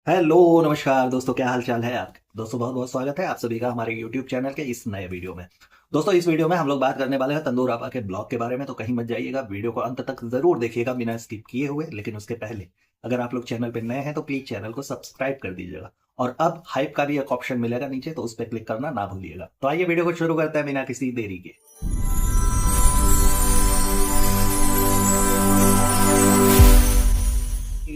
Hello नमस्कार दोस्तों, क्या हाल चाल है आपके। दोस्तों बहुत बहुत स्वागत है आप सभी का हमारे यूट्यूब चैनल के इस नए वीडियो में। दोस्तों इस वीडियो में हम लोग बात करने वाले हैं तंदूर आपा के ब्लॉग के बारे में, तो कहीं मत जाइएगा, वीडियो को अंत तक जरूर देखिएगा बिना स्किप किए हुए। लेकिन उसके पहले अगर आप लोग चैनल पर नए हैं तो प्लीज चैनल को सब्सक्राइब कर दीजिएगा। और अब हाइप का भी एक ऑप्शन मिलेगा नीचे, तो उस पर क्लिक करना ना भूलिएगा। तो आइए वीडियो को शुरू करते हैं बिना किसी देरी के।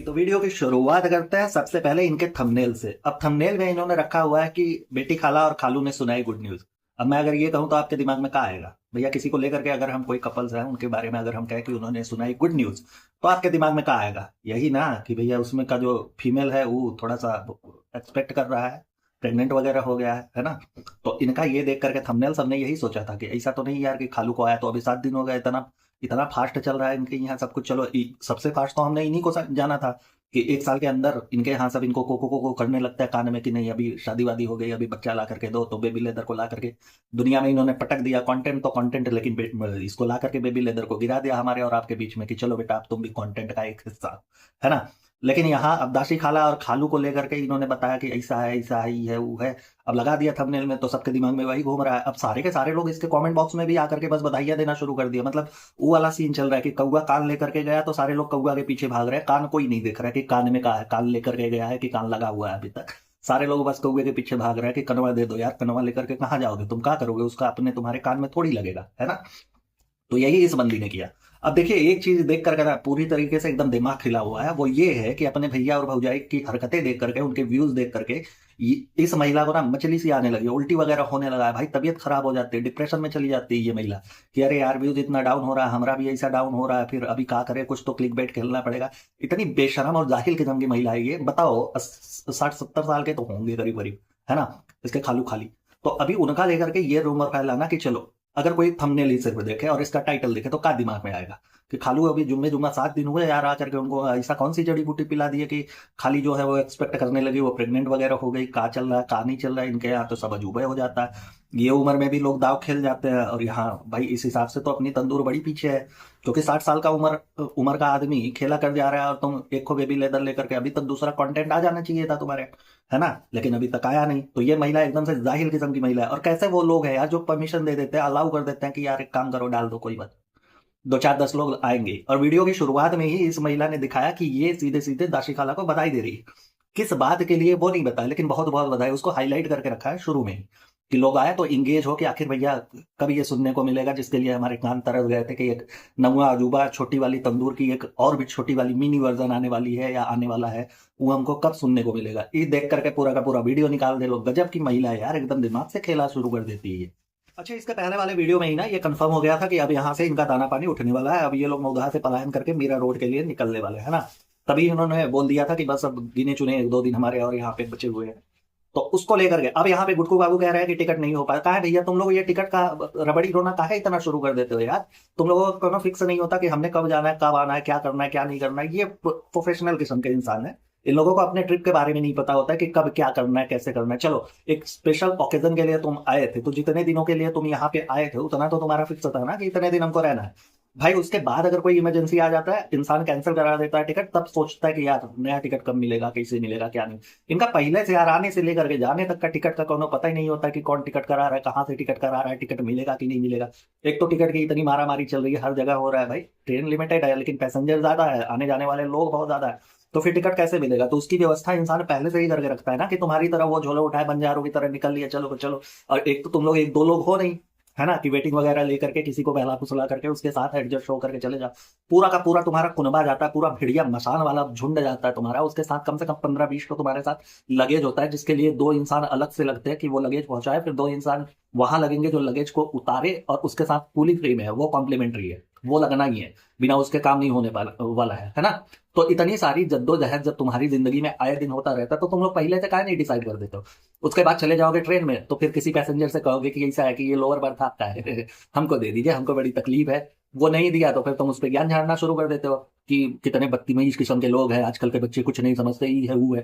तो वीडियो की शुरुआत करते हैं सबसे पहले इनके थंबनेल से। अब थंबनेल में इन्होंने रखा हुआ है कि बेटी खाला और खालू ने सुनाई गुड न्यूज। अब मैं अगर ये कहूं तो आपके दिमाग में क्या आएगा भैया? किसी को लेकर के अगर हम कोई कपल्स हैं उनके बारे में अगर हम कहें कि उन्होंने सुनाई गुड न्यूज, तो आपके दिमाग में क्या आएगा? यही ना कि भैया उसमें का जो फीमेल है वो थोड़ा सा एक्सपेक्ट कर रहा है, प्रेग्नेंट वगैरह हो गया है ना। तो इनका ये देख करके थंबनेल सबने यही सोचा था कि ऐसा तो नहीं यार कि खालू को आया तो अभी 7 दिन हो गए, इतना इतना फास्ट चल रहा है इनके यहाँ सब कुछ। चलो सबसे फास्ट तो हमने इन्हीं को जाना था कि 1 साल के अंदर इनके यहाँ सब इनको को करने लगता है कान में कि नहीं अभी शादी वादी हो गई, अभी बच्चा ला करके दो। तो बेबी लेदर को ला करके दुनिया में इन्होंने पटक दिया। कंटेंट तो कंटेंट, लेकिन इसको ला करके बेबी लेदर को गिरा दिया हमारे और आपके बीच में कि चलो बेटा अब तुम भी कंटेंट का एक हिस्सा, है ना। लेकिन यहाँ अब दासी खाला और खालू को लेकर के इन्होंने बताया कि ऐसा है ये है वो है। अब लगा दिया थंबनेल में, तो सबके दिमाग में वही घूम रहा है। अब सारे के सारे लोग इसके कमेंट बॉक्स में भी आकर के बस बधाइयां देना शुरू कर दिया। मतलब वो वाला सीन चल रहा है कि कौआ कान लेकर के गया तो सारे लोग कौआ के पीछे भाग रहे हैं। कान कोई नहीं देख रहा है कि कान में कहा है, कान लेकर के गया है कि कान लगा हुआ है। अभी तक सारे लोग बस कौए के पीछे भाग रहे हैं कि कनवा दे दो यार, कनवा लेकर के कहाँ जाओगे तुम, क्या करोगे उसका, अपने तुम्हारे कान में थोड़ी लगेगा, है ना। तो यही इस बंदी ने किया। अब देखिए एक चीज देख करके ना पूरी तरीके से एकदम दिमाग खिला हुआ है, वो ये है कि अपने भैया और भौजाई की हरकतें देख करके, उनके व्यूज देख करके इस महिला को ना मछली सी आने लगी, उल्टी वगैरह होने लगा है भाई। तबीयत खराब हो जाती है, डिप्रेशन में चली जाती है ये महिला कि अरे यार व्यूज इतना डाउन हो रहा है, हमारा भी ऐसा डाउन हो रहा है, फिर अभी क्या करे, कुछ तो क्लिक बेट खेलना पड़ेगा। इतनी बेशरम और जाहिल किस्म की महिला है ये। बताओ 60-70 साल के तो होंगे करीब करीब, है ना, इसके खालू खाली। तो अभी उनका लेकर के ये रूमर फैलाना कि चलो अगर कोई थंबनेल ही सिर्फ देखे और इसका टाइटल देखे तो क्या दिमाग में आएगा कि खालू अभी जुम्मे जुम्मा 7 दिन हुए यार, आकर के उनको ऐसा कौन सी जड़ी बूटी पिला दी है कि खाली जो है वो एक्सपेक्ट करने लगी, वो प्रेग्नेंट वगैरह हो गई। का चल रहा है का नहीं चल रहा है इनके यहाँ, तो सब अजूबा हो जाता है। ये उम्र में भी लोग दाव खेल जाते हैं, और यहाँ भाई इस हिसाब से तो अपनी तंदूर बड़ी पीछे है। क्योंकि 60 साल का उम्र उम्र का आदमी खेला कर जा रहा है और तुम एक को बेबी लेदर लेकर के, अभी तक दूसरा कंटेंट आ जाना चाहिए था तुम्हारे, है ना। लेकिन अभी तक आया नहीं। तो ये महिला एकदम से जाहिल किस्म की महिला है। और कैसे वो लोग हैं यार जो परमिशन दे देते हैं, अलाउ कर देते हैं कि यार एक काम करो डाल दो, कोई बात, 2 4 10 लोग आएंगे। और वीडियो की शुरुआत में ही इस महिला ने दिखाया कि ये सीधे सीधे दाशी खाला को बधाई दे रही है। किस बात के लिए वो नहीं बताया, लेकिन बहुत बहुत बधाई उसको हाईलाइट करके रखा है शुरू में ही कि लोग आए तो इंगेज हो कि आखिर भैया कभी ये सुनने को मिलेगा जिसके लिए हमारे कान तरस गए थे कि एक नवा अजूबा छोटी वाली तंदूर की एक और भी छोटी वाली मिनी वर्जन आने वाली है या आने वाला है, वो हमको कब सुनने को मिलेगा। ये देख करके पूरा का पूरा वीडियो निकाल दे लोग। गजब की महिला है यार, एकदम दिमाग से खेला शुरू कर देती है ये। अच्छा, इसके पहले वाले वीडियो में ही ना ये कंफर्म हो गया था कि अब यहाँ से इनका दाना पानी उठने वाला है। अब ये लोग मौधा से पलायन करके मीरा रोड के लिए निकलने वाले हैं, है ना। तभी उन्होंने बोल दिया था कि बस अब गिने चुने 1 2 दिन हमारे और यहाँ पे बचे हुए हैं। तो उसको लेकर के अब यहाँ पे गुटकू बाबू कह रहे हैं कि टिकट नहीं हो पाया। कहा है भैया तुम लोग ये टिकट का रबड़ी रोना काहे इतना शुरू कर देते हो यार? तुम लोगों को फिक्स नहीं होता कि हमने कब जाना है, कब आना है, क्या करना है क्या नहीं करना है। ये प्रोफेशनल किस्म के इंसान है। इन लोगों को अपने ट्रिप के बारे में नहीं पता होता है कि कब क्या करना है कैसे करना है। चलो एक स्पेशल ओकेजन के लिए तुम आए थे, तो जितने दिनों के लिए तुम यहाँ पे आए थे उतना तो तुम्हारा फिक्स था ना कि इतने दिन हमको रहना है। भाई उसके बाद अगर कोई इमरजेंसी आ जाता है, इंसान कैंसिल करा देता है टिकट, तब सोचता है कि यार नया टिकट कब मिलेगा, कैसे मिलेगा, क्या नहीं। इनका पहले से यार आने से लेकर के जाने तक का टिकट का कोनो पता ही नहीं होता कि कौन टिकट करा रहा है, कहाँ से टिकट करा रहा है, टिकट मिलेगा कि नहीं मिलेगा। एक तो टिकट की इतनी मारा मारी चल रही है, हर जगह हो रहा है भाई। ट्रेन लिमिटेड है लेकिन पैसेंजर ज्यादा है, आने जाने वाले लोग बहुत ज्यादा है। तो फिर टिकट कैसे मिलेगा? तो उसकी व्यवस्था इंसान पहले से ही करके रखता है ना, कि तुम्हारी तरह वो झोले उठाए बंजारों की तरह निकल लिया चलो चलो। और एक तो तुम लोग 1 2 लोग हो नहीं, है ना, कि वेटिंग वगैरह लेकर के किसी को बहला फुसला करके उसके साथ एडजस्ट हो करके चले जाओ। पूरा का पूरा तुम्हारा कुनबा जाता है, पूरा भिड़िया मसान वाला झुंड जाता है तुम्हारा। उसके साथ कम से कम 15 20 तो तुम्हारे साथ लगेज होता है, जिसके लिए 2 इंसान अलग से लगते हैं कि वो लगेज पहुंचाए, फिर 2 इंसान वहां लगेंगे जो लगेज को उतारे, और उसके साथ पूरी फ्री में है, वो कॉम्प्लीमेंट्री है, वो लगना ही है, बिना उसके काम नहीं होने वाला है ना। तो इतनी सारी जद्दोजहद जब तुम्हारी जिंदगी में आए दिन होता रहता है, तो तुम लोग पहले से काहे नहीं डिसाइड कर देते हो? उसके बाद चले जाओगे ट्रेन में तो फिर किसी पैसेंजर से कहोगे कि ऐसा है कि ये लोअर बर्थ आपका है हमको दे दीजिए, हमको बड़ी तकलीफ है। वो नहीं दिया तो फिर तुम उस पर ज्ञान झाड़ना शुरू कर देते हो कि कितने बदतमीज किस्म के लोग हैं आजकल के बच्चे, कुछ नहीं समझते, ही है वो है।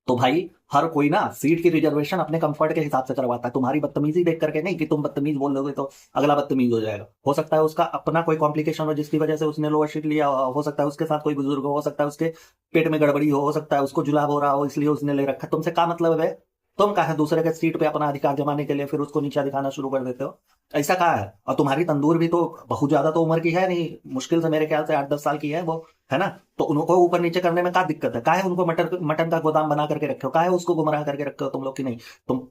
तो भाई हर कोई ना सीट की रिजर्वेशन अपने कंफर्ट के हिसाब से करवाता है, तुम्हारी बदतमीजी देख करके नहीं कि तुम बदतमीज बोल दोगे तो अगला बदतमीज हो जाएगा। हो सकता है उसका अपना कोई कॉम्प्लिकेशन हो जिसकी वजह से उसने लोअर सीट लिया हो सकता है उसके साथ कोई बुजुर्ग हो सकता है उसके पेट में गड़बड़ी हो सकता है उसको जुलाब हो रहा हो इसलिए उसने ले रखा। तुमसे क्या मतलब है? तुम कहा दूसरे के सीट पे अपना अधिकार जमाने के लिए फिर उसको नीचा दिखाना शुरू कर देते हो? ऐसा कहा है? और तुम्हारी तंदूर भी तो बहुत ज्यादा तो उम्र की है नहीं, मुश्किल से मेरे ख्याल से 8-10 साल की है वो, है ना? तो उनको ऊपर नीचे करने में क्या दिक्कत है? काहे उनको मटर मटन का गोदाम बना करके रखे हो? काहे उसको गुमराह करके रखे हो तुम लोग की नहीं? तुम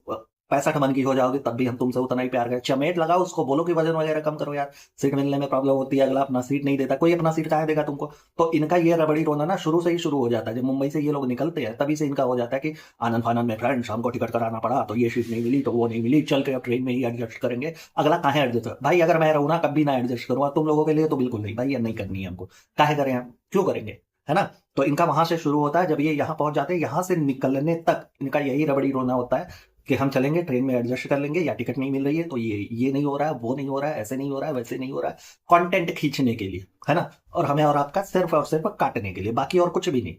65 मन की हो जाओगे तब भी हम तुमसे उतना ही प्यार करें। चमेट लगाओ उसको, बोलो कि वजन वगैरह कम करो यार, सीट मिलने में प्रॉब्लम होती है, अगला अपना सीट नहीं देता, कोई अपना सीट कहाँ देगा तुमको? तो इनका ये रबड़ी रोना ना शुरू से ही शुरू हो जाता है। जब मुंबई से ये लोग निकलते हैं तभी से इनका हो जाता है कि आनंद फानंद में फ्रेंड्स हमको टिकट कराना पड़ा तो ये सीट नहीं मिली तो वो नहीं मिली, चल के अब ट्रेन में ही एडजस्ट करेंगे। अगला कहाँ एडजस्ट भाई? अगर मैं रहूँ ना कभी ना एडजस्ट करूँगा, तुम लोगों के लिए तो बिल्कुल नहीं भाई, ये नहीं करनी है हमको। काहे करें हम, क्यों करेंगे, है ना? तो इनका वहां से शुरू होता है, जब ये यहाँ पहुंच जाते हैं यहाँ से निकलने तक इनका यही रबड़ी रोना होता है कि हम चलेंगे ट्रेन में एडजस्ट कर लेंगे, या टिकट नहीं मिल रही है तो ये नहीं हो रहा है, वो नहीं हो रहा है, ऐसे नहीं हो रहा है, वैसे नहीं हो रहा है, कंटेंट खींचने के लिए, है ना? और हमें और आपका सिर्फ और सिर्फ काटने के लिए, बाकी और कुछ भी नहीं।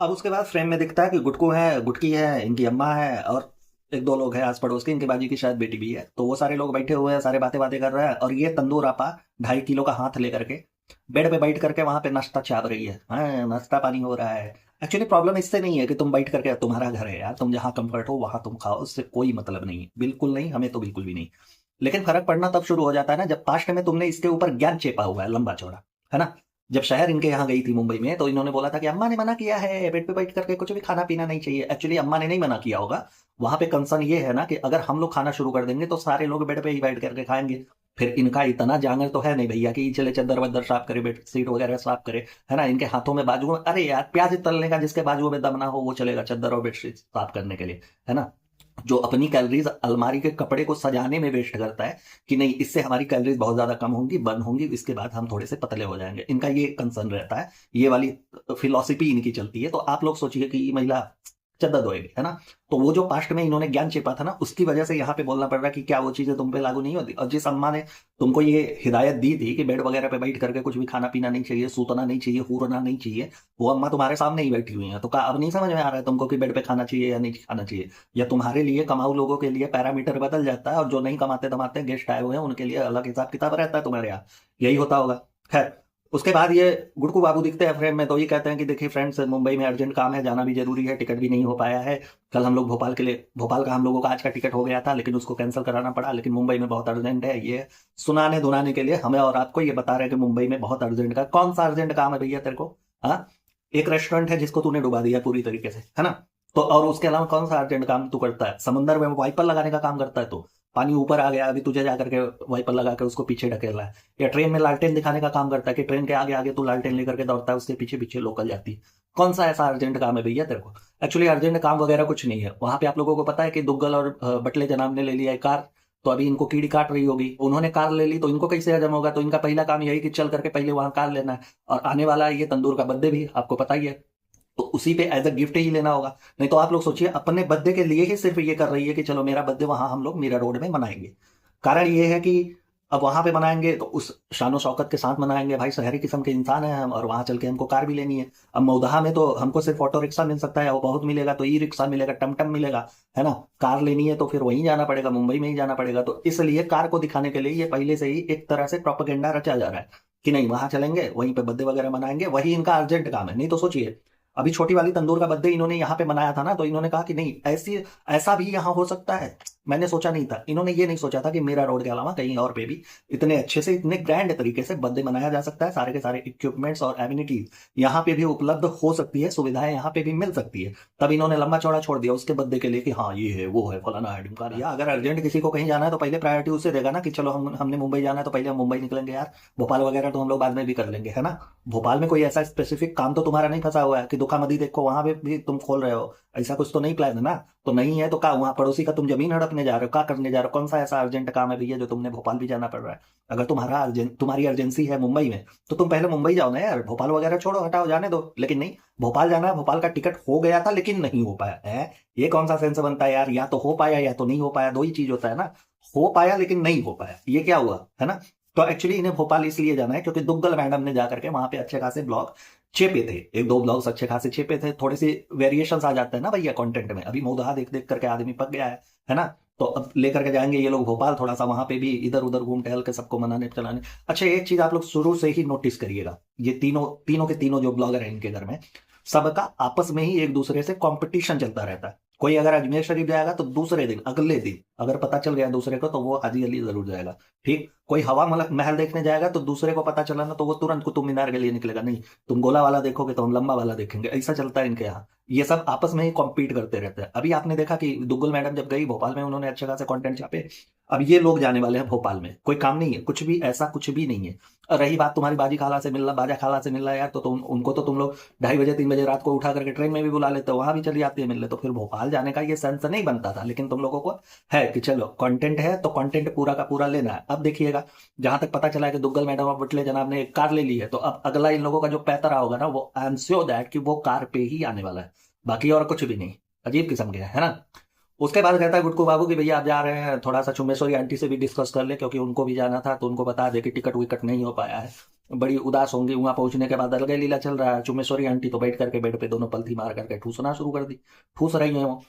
अब उसके बाद फ्रेम में दिखता है कि गुटकू है, गुटकी है, इनकी अम्मा है और एक दो लोग हैं आस पड़ोस के, इनके बाजी की शायद बेटी भी है। तो वो सारे लोग बैठे हुए हैं, सारे बातें बातें कर रहे हैं और ये तंदूर आपा 2.5 किलो का हाथ लेकर के बेड पे बैठ करके वहां पे नाश्ता चाप रही है। हाँ, नाश्ता पानी हो रहा है। एक्चुअली प्रॉब्लम इससे नहीं है कि तुम बैठ करके, तुम्हारा घर है यार, तुम जहां कंफर्ट हो वहां तुम खाओ, उससे कोई मतलब नहीं है, बिल्कुल नहीं, हमें तो बिल्कुल भी नहीं। लेकिन फर्क पड़ना तब शुरू हो जाता है ना जब पास्ट में तुमने इसके ऊपर ज्ञान चेपा हुआ है लंबा चौड़ा, है ना? जब शहर इनके यहाँ गई थी मुंबई में तो इन्होंने बोला था कि अम्मा ने मना किया है बेड पे बैठ करके कुछ भी खाना पीना नहीं चाहिए। एक्चुअली अम्मा ने नहीं मना किया होगा, वहां पे कंसर्न ये है ना कि अगर हम लोग खाना शुरू कर देंगे तो सारे लोग बेड पे ही बैठ करके खाएंगे। फिर इनका इतना जांगर तो है नहीं भैया कि चले चद्दर वद्दर साफ करे, बेड सीट वगैरह साफ करे, है ना? इनके हाथों में बाजू में, अरे यार प्याज तलने का जिसके बाजू में दम ना हो वो चलेगा चद्दर और बेडशीट साफ करने के लिए, है ना? जो अपनी कैलोरीज अलमारी के कपड़े को सजाने में वेस्ट करता है कि नहीं इससे हमारी कैलोरीज बहुत ज्यादा कम होंगी, बर्न होंगी, इसके बाद हम थोड़े से पतले हो जाएंगे, इनका ये कंसर्न रहता है। ये वाली फिलॉसफी इनकी चलती है। तो आप लोग सोचिए कि ये महिला चद्दर धोएगी, है ना? तो वो जो पास्ट में इन्होंने ज्ञान चेपा था ना उसकी वजह से यहाँ पे बोलना पड़ रहा है कि क्या वो चीजें तुम पे लागू नहीं होती? और जिस अम्मा ने तुमको ये हिदायत दी थी कि बेड वगैरह पे बैठ करके कुछ भी खाना पीना नहीं चाहिए, सूतना नहीं चाहिए, हूरना नहीं चाहिए, वो अम्मा तुम्हारे सामने ही बैठी हुई है। तो क्या अब नहीं समझ में आ रहा है तुमको कि बेड पे खाना चाहिए या नहीं खाना चाहिए? या तुम्हारे लिए कमाऊ लोगों के लिए पैरामीटर बदल जाता है और जो नहीं कमाते धमाते गेस्ट आए हुए हैं उनके लिए अलग हिसाब किताब रहता है तुम्हारे यहाँ? यही होता होगा। खैर, उसके बाद ये गुड़कू बाबू दिखते हैं फ्रेम में तो ये कहते हैं कि देखिए फ्रेंड्स, मुंबई में अर्जेंट काम है, जाना भी जरूरी है, टिकट भी नहीं हो पाया है। कल हम लोग भोपाल के लिए, भोपाल का हम लोगों का आज का टिकट हो गया था लेकिन उसको कैंसिल कराना पड़ा, लेकिन मुंबई में बहुत अर्जेंट है। ये सुनाने धुनाने के लिए हमें और आपको ये बता रहे हैं कि मुंबई में बहुत अर्जेंट का, कौन सा अर्जेंट काम है भैया तेरे को? हाँ, एक रेस्टोरेंट है जिसको तूने डुबा दिया पूरी तरीके से, है ना? तो और उसके अलावा कौन सा अर्जेंट काम तू करता है? समुंदर में वाइपर लगाने का काम करता है तो पानी ऊपर आ गया, अभी तुझे जाकर के वाइपर लगा के उसको पीछे ढकेल रहा है। या ट्रेन में लालटेन दिखाने का काम करता है कि ट्रेन के आगे आगे तू लालटेन लेकर के दौड़ता है, उसके पीछे पीछे लोकल जाती है। कौन सा ऐसा अर्जेंट काम है भैया तेरे को? एक्चुअली अर्जेंट काम वगैरह कुछ नहीं है वहां पे। आप लोगों को पता है कि दुग्गल और बटले जनाब ने ले लिया है कार, तो अभी इनको कीड़ी काट रही होगी। उन्होंने कार ले ली तो इनको कैसे हजम होगा? तो इनका पहला काम यही कि चल करके पहले वहां कार लेना है। और आने वाला है ये तंदूर का बर्थडे भी, आपको पता ही है, तो उसी पे एज अ गिफ्ट ही लेना होगा। नहीं तो आप लोग सोचिए अपने बर्थडे के लिए ही सिर्फ ये कर रही है कि चलो मेरा बर्थडे वहां हम लोग मीरा रोड में मनाएंगे। कारण ये है कि अब वहां पे मनाएंगे तो उस शानो शौकत के साथ मनाएंगे, भाई शहरी किस्म के इंसान है हम, और वहां चल के हमको कार भी लेनी है। अब मौदहा में तो हमको सिर्फ ऑटो रिक्शा मिल सकता है, वो बहुत मिलेगा तो ई रिक्शा मिलेगा, टमटम मिलेगा, है ना? कार लेनी है तो फिर वहीं जाना पड़ेगा, मुंबई में ही जाना पड़ेगा। तो इसलिए कार को दिखाने के लिए ये पहले से ही एक तरह से प्रोपेगेंडा रचा जा रहा है कि नहीं वहां चलेंगे, वहीं पे बर्थडे वगैरह मनाएंगे, वही इनका अर्जेंट काम है। नहीं तो सोचिए अभी छोटी वाली तंदूर का बर्थडे इन्होंने यहाँ पे मनाया था ना, तो इन्होंने कहा कि नहीं ऐसी ऐसा भी यहाँ हो सकता है। मैंने सोचा नहीं था, इन्होंने ये नहीं सोचा था कि मेरा रोड के अलावा कहीं और पे भी इतने अच्छे से इतने ग्रैंड तरीके से बर्थडे मनाया जा सकता है। सारे के सारे इक्विपमेंट्स और एम्यूनिटीज यहाँ पे भी उपलब्ध हो सकती है, सुविधाएं यहाँ पे भी मिल सकती है। तब इन्होंने लंबा चौड़ा छोड़ दिया उसके बर्थडे के लिए कि हाँ ये है वो है फलाना है ढिमकाना है। या अगर अर्जेंट किसी को कहीं जाना है तो पहले प्रायोरिटी उसे देगा ना कि चलो हमने मुंबई जाना है तो पहले हम मुंबई निकलेंगे यार, भोपाल वगैरह तो हम लोग बाद में भी कर लेंगे, है ना? भोपाल में कोई ऐसा स्पेसिफिक काम तो तुम्हारा नहीं फंसा हुआ है कि दुखा मदी देखो वहां पे भी तुम खोल रहे हो, ऐसा कुछ तो नहीं प्लान है ना? तो नहीं है तो क्या वहां पड़ोसी का तुम जमीन हड़पने जा रहे हो, क्या करने जा रहे हो? कौन सा ऐसा अर्जेंट काम है भैया जो तुमने भोपाल भी जाना पड़ रहा है? अगर तुम्हारी अर्जेंसी है मुंबई में तो तुम पहले मुंबई जाओ ना यार, भोपाल वगैरह छोड़ो, हटाओ, जाने दो। लेकिन नहीं, भोपाल जाना है, भोपाल का टिकट हो गया था लेकिन नहीं हो पाया है। ये कौन सा सेंस बनता है यार? या तो हो पाया या तो नहीं हो पाया, दो ही चीज होता है ना। हो पाया लेकिन नहीं हो पाया, ये क्या हुआ, है ना? तो एक्चुअली इन्हें भोपाल इसलिए जाना है क्योंकि दुग्गल मैडम ने जाकर के वहां पे अच्छे खासे ब्लॉग चेपे थे, एक दो ब्लॉग्स अच्छे खासे चेपे थे, थोड़े से वेरिएशंस आ जाते हैं ना भैया कंटेंट में। अभी मोदहा देख देख करके आदमी पक गया है ना। तो अब लेकर के जाएंगे ये लोग भोपाल, थोड़ा सा वहां पे भी इधर उधर घूम टहल के सबको मनाने चलाने। अच्छा, एक चीज आप लोग शुरू से ही नोटिस करिएगा, ये तीनों तीनों के तीनों जो ब्लॉगर हैं इनके घर में, सबका आपस में ही एक दूसरे से कंपटीशन चलता रहता है। कोई अगर अजमेर शरीफ जाएगा तो दूसरे दिन, अगले दिन अगर पता चल गया दूसरे को, तो वो हाजी अली जरूर जाएगा। ठीक, कोई हवा महल देखने जाएगा तो दूसरे को पता चला ना, तो वो तुरंत कुतुब मीनार के लिए निकलेगा। नहीं, तुम गोला वाला देखोगे तो हम लंबा वाला देखेंगे। ऐसा चलता है इनके यहाँ। ये सब आपस में ही कॉम्पीट करते रहते हैं। अभी आपने देखा कि दुग्गल मैडम जब गई भोपाल में, उन्होंने अच्छे खासे कंटेंट छापे। अब ये लोग जाने वाले हैं भोपाल में, कोई काम नहीं है, कुछ भी ऐसा कुछ भी नहीं है। और रही बात तुम्हारी बाजी खाला से मिलना, बाजा खाला से मिलना, यार तो उनको तो तुम लोग 2:30 बजे 3 बजे रात को उठा करके ट्रेन में भी बुला लेते हो, वहां भी चली जाती है मिलने। तो फिर भोपाल जाने का ये सेंस नहीं बनता था। लेकिन तुम लोगों को है कि चलो कंटेंट है तो कंटेंट पूरा का पूरा लेना है। अब देखिएगा, जहां तक पता चला है कि दुग्गल मैडम और बुटले जनाब ने एक कार ले ली है, तो अब अगला इन लोगों का जो पैतरा होगा ना, वो आई एम श्योर दैट कि वो कार पे ही आने वाला है, बाकी और कुछ भी नहीं। अजीब किस्म के है ना। उसके बाद कहता है गुटकू बाबू कि भैया आप जा रहे हैं, थोड़ा सा चुम्बेश्वरी आंटी से भी डिस्कस कर ले, क्योंकि उनको भी जाना था, तो उनको बता दे कि टिकट विकट नहीं हो पाया है। बड़ी उदास होंगी वहां पहुंचने के बाद। अलगे लीला चल रहा है। चुम्बेश्वरी आंटी तो बैठ करके बेड पे दोनों पलथी मार करके ठूसना शुरू कर दी। ठूस रही है वो,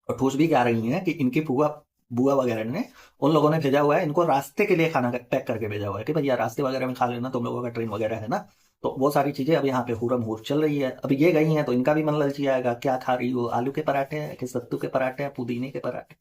और ठूस भी क्या रही है कि इनकी बुआ बुआ वगैरह ने, उन लोगों ने भेजा हुआ है इनको रास्ते के लिए खाना पैक करके भेजा हुआ है कि भैया रास्ते वगैरह में खा लेना, तुम लोगों का ट्रेन वगैरह है ना। तो वो सारी चीजें अब यहाँ पे हुरम हुर चल रही है। अब ये गई हैं तो इनका भी मन ललची आएगा, क्या खा रही हो, आलू के पराठे हैं कि सत्तू के पराठे हैं, पुदीने के पराठे।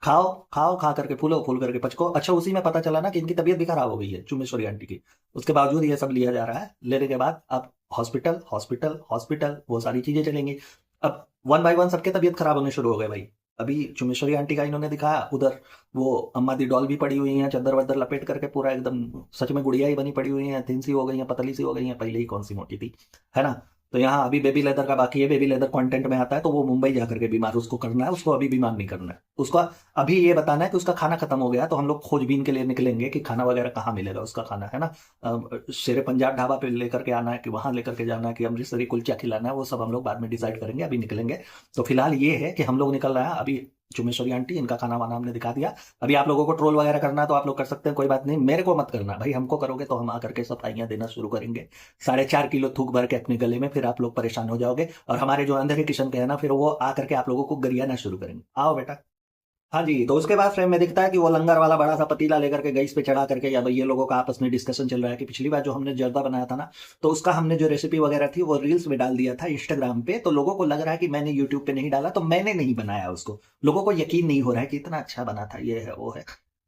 खाओ खाओ, खा करके फूलो, फूल करके पचको। अच्छा, उसी में पता चला ना कि इनकी तबीयत भी खराब हो गई है चुम्बेश्वरी आंटी की। उसके बावजूद ये सब लिया जा रहा है। लेने के बाद अब हॉस्पिटल हॉस्पिटल हॉस्पिटल, वो सारी चीजें चलेंगी। अब वन बाय वन सबके तबीयत खराब होने शुरू हो गए भाई। अभी चुम्बेश्वरी आंटी का इन्होंने दिखाया, उधर वो अम्मा दी डॉल भी पड़ी हुई है, चद्दर वद्दर लपेट करके पूरा एकदम सच में गुड़िया ही बनी पड़ी हुई है। थिन सी हो गई है, पतली सी हो गई है, पहले ही कौन सी मोटी थी, है ना। तो यहाँ अभी बेबी लेदर का बाकी है। बेबी लेदर कंटेंट में आता है तो वो मुंबई जाकर के बीमार उसको करना है, उसको अभी बीमार नहीं करना है। उसका अभी ये बताना है कि उसका खाना खत्म हो गया, तो हम लोग खोजबीन के लिए निकलेंगे कि खाना वगैरह कहाँ मिलेगा उसका खाना, है ना। शेरे पंजाब ढाबा पे लेकर के आना है कि वहां लेकर के जाना है कि अमृतसरी कुलचा खिलाना है, वो सब हम लोग बाद में डिसाइड करेंगे, अभी निकलेंगे। तो फिलहाल ये है कि हम लोग निकल रहे हैं अभी। चुम्बेश्वरी आंटी, इनका खाना वाना हमने दिखा दिया। अभी आप लोगों को ट्रोल वगैरह करना है तो आप लोग कर सकते हैं, कोई बात नहीं। मेरे को मत करना भाई, हमको करोगे तो हम आकर के सफाइयां देना शुरू करेंगे 4.5 किलो थूक भर के अपने गले में, फिर आप लोग परेशान हो जाओगे। और हमारे जो अंधेरे किशन के हैं ना, फिर वो आकर के आप लोगों को गरियाना शुरू करेंगे। आओ बेटा। हाँ जी, तो उसके बाद फ्रेम में दिखता है कि वो लंगर वाला बड़ा सा पतीला लेकर के गैस पे चढ़ा करके, या भाई ये लोगों का आपस में डिस्कशन चल रहा है कि पिछली बार जो हमने जर्दा बनाया था ना, तो उसका हमने जो रेसिपी वगैरह थी वो रील्स में डाल दिया था इंस्टाग्राम पे। तो लोगों को लग रहा है कि मैंने यूट्यूब पे नहीं डाला, तो मैंने नहीं बनाया उसको। लोगों को यकीन नहीं हो रहा है कि इतना अच्छा बना था, ये है वो है।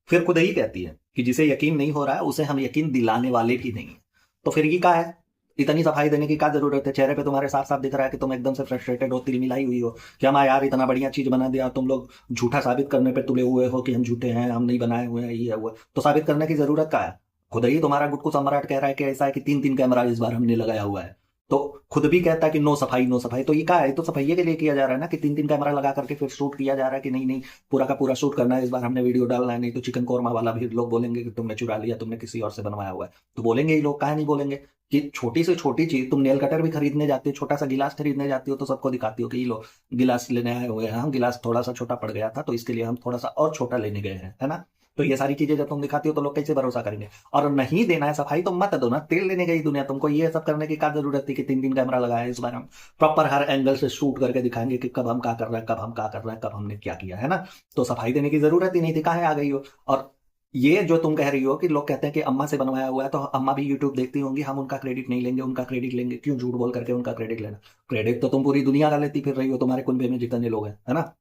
फिर खुद ही कहती है कि जिसे यकीन नहीं हो रहा है उसे हम यकीन दिलाने वाले भी नहीं है। तो फिर ये क्या है, इतनी सफाई देने की क्या जरूरत है। चेहरे पे तुम्हारे साफ साफ दिख रहा है कि तुम एकदम से फ्रस्ट्रेटेड हो, तिल मिलाई हुई हो कि हम यार इतना बढ़िया चीज बना दिया, तुम लोग झूठा साबित करने पे तुले हुए हो कि हम झूठे हैं, हम नहीं बनाए हुए हैं, ये है हुआ। तो साबित करने की जरूरत क्या है। खुद ही तुम्हारा गुटकू सम्राट कह रहा है कि ऐसा है कि 3-3 कैमरा इस बार हमने लगाया हुआ है। तो खुद भी कहता है कि नो सफाई नो सफाई। तो ये क्या है, तो सफाई के लिए किया जा रहा है ना, कि 3-3 कैमरा लगा करके फिर शूट किया जा रहा है कि नहीं नहीं पूरा का पूरा शूट करना है, इस बार हमने वीडियो डालना है। नहीं तो चिकन कोरमा वाला भी लोग बोलेंगे कि तुमने चुरा लिया, तुमने किसी और से बनवाया हुआ है। तो बोलेंगे ये लोग, काहे नहीं बोलेंगे कि छोटी से छोटी चीज, तुम नेल कटर भी खरीदने जाती हो, छोटा सा गिलास खरीदने जाती हो, तो सबको दिखाती हो कि ये लो गिलास लेने आए हुए हैं हम, गिलास थोड़ा सा छोटा पड़ गया था तो इसके लिए हम थोड़ा सा और छोटा लेने गए हैं, है ना। तो ये सारी चीजें जब तुम दिखाती हो तो लोग कैसे भरोसा करेंगे। और नहीं देना है सफाई तो मत दो ना, तेल लेने गई दुनिया, तुमको ये सब करने की क्या जरूरत थी कि 3-3 कैमरा लगाया। इस बार हम प्रॉपर हर एंगल से शूट करके दिखाएंगे कि कब हम क्या कर रहे हैं, कब हम क्या कर रहे हैं, कब हमने क्या किया, है ना। तो सफाई देने की जरूरत ही नहीं थी, काहे आ गई हो। और ये जो तुम कह रही हो कि लोग कहते हैं कि अम्मा से बनवाया हुआ है, तो अम्मा भी यूट्यूब देखती होंगी, हम उनका क्रेडिट नहीं लेंगे, उनका क्रेडिट लेंगे क्यों, झूठ बोल करके उनका क्रेडिट लेना। क्रेडिट तो तुम पूरी दुनिया का लेती फिर रही हो, तुम्हारे कुनबे में जितने लोग हैं, है ना।